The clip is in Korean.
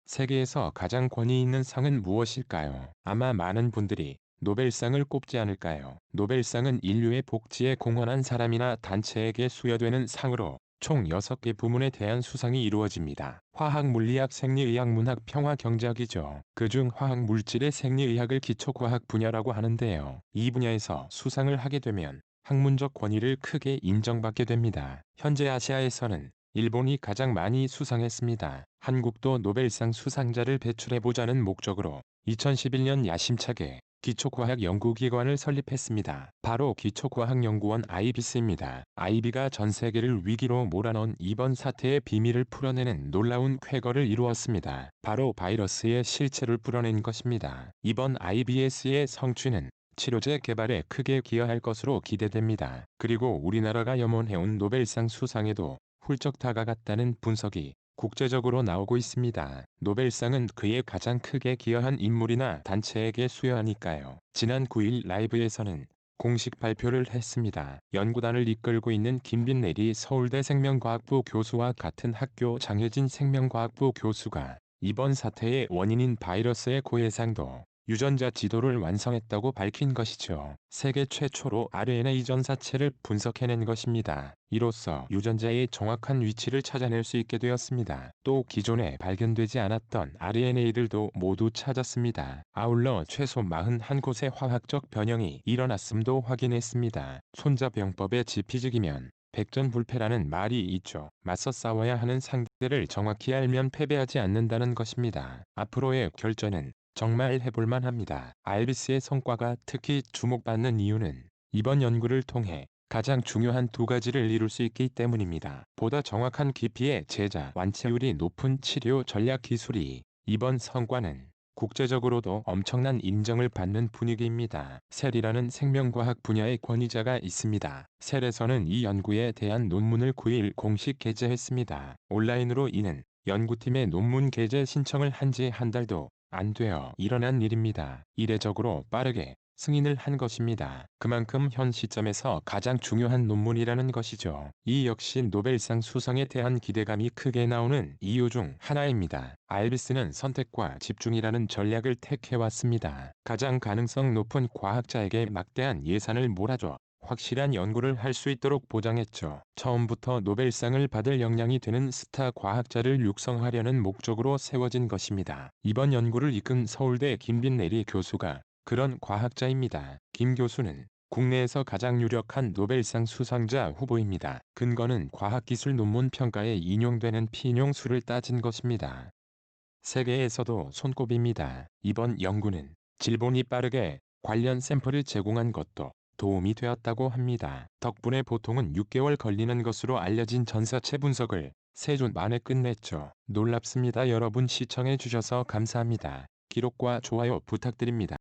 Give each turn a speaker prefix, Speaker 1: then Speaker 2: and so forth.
Speaker 1: 세계에서 가장 권위 있는 상은 무엇일까요? 아마 많은 분들이 노벨상을 꼽지 않을까요? 노벨상은 인류의 복지에 공헌한 사람이나 단체에게 수여되는 상으로 총 6개 부문에 대한 수상이 이루어집니다. 화학, 물리학, 생리의학, 문학, 평화, 경제학이죠. 그중 화학 물질의 생리의학을 기초과학 분야라고 하는데요. 이 분야에서 수상을 하게 되면 학문적 권위를 크게 인정받게 됩니다. 현재 아시아에서는 일본이 가장 많이 수상했습니다. 한국도 노벨상 수상자를 배출해보자는 목적으로 2011년 야심차게 기초과학연구기관을 설립했습니다. 바로 기초과학연구원 IBS입니다. IB가 전 세계를 위기로 몰아넣은 이번 사태의 비밀을 풀어내는 놀라운 쾌거를 이루었습니다. 바로 바이러스의 실체를 풀어낸 것입니다. 이번 IBS의 성취는 치료제 개발에 크게 기여할 것으로 기대됩니다. 그리고 우리나라가 염원해온 노벨상 수상에도 훌쩍 다가갔다는 분석이 국제적으로 나오고 있습니다. 노벨상은 그에 가장 크게 기여한 인물이나 단체에게 수여하니까요. 지난 9일 라이브에서는 공식 발표를 했습니다. 연구단을 이끌고 있는 김빈내리 서울대 생명과학부 교수와 같은 학교 장혜진 생명과학부 교수가 이번 사태의 원인인 바이러스의 고해상도 유전자 지도를 완성했다고 밝힌 것이죠. 세계 최초로 RNA 전사체를 분석해낸 것입니다. 이로써 유전자의 정확한 위치를 찾아낼 수 있게 되었습니다. 또 기존에 발견되지 않았던 RNA들도 모두 찾았습니다. 아울러 최소 41곳의 화학적 변형이 일어났음도 확인했습니다. 손자병법의 지피지기면 백전불패라는 말이 있죠. 맞서 싸워야 하는 상대를 정확히 알면 패배하지 않는다는 것입니다. 앞으로의 결전은 정말 해볼만 합니다. IBS의 성과가 특히 주목받는 이유는 이번 연구를 통해 가장 중요한 두 가지를 이룰 수 있기 때문입니다. 보다 정확한 깊이의 제자 완치율이 높은 치료 전략 기술이 이번 성과는 국제적으로도 엄청난 인정을 받는 분위기입니다. 셀이라는 생명과학 분야의 권위자가 있습니다. 셀에서는 이 연구에 대한 논문을 9일 공식 게재했습니다. 온라인으로 이는 연구팀의 논문 게재 신청을 한 지 한 달도 안 되어 일어난 일입니다. 이례적으로 빠르게 승인을 한 것입니다. 그만큼 현 시점에서 가장 중요한 논문이라는 것이죠. 이 역시 노벨상 수상에 대한 기대감이 크게 나오는 이유 중 하나입니다. 알비스는 선택과 집중이라는 전략을 택해왔습니다. 가장 가능성 높은 과학자에게 막대한 예산을 몰아줘 확실한 연구를 할 수 있도록 보장했죠. 처음부터 노벨상을 받을 역량이 되는 스타 과학자를 육성하려는 목적으로 세워진 것입니다. 이번 연구를 이끈 서울대 김빈내리 교수가 그런 과학자입니다. 김 교수는 국내에서 가장 유력한 노벨상 수상자 후보입니다. 근거는 과학기술 논문 평가에 인용되는 피인용 수를 따진 것입니다. 세계에서도 손꼽힙니다. 이번 연구는 질본이 빠르게 관련 샘플을 제공한 것도 도움이 되었다고 합니다. 덕분에 보통은 6개월 걸리는 것으로 알려진 전사체 분석을 3주 만에 끝냈죠. 놀랍습니다. 여러분 시청해 주셔서 감사합니다. 기록과 좋아요 부탁드립니다.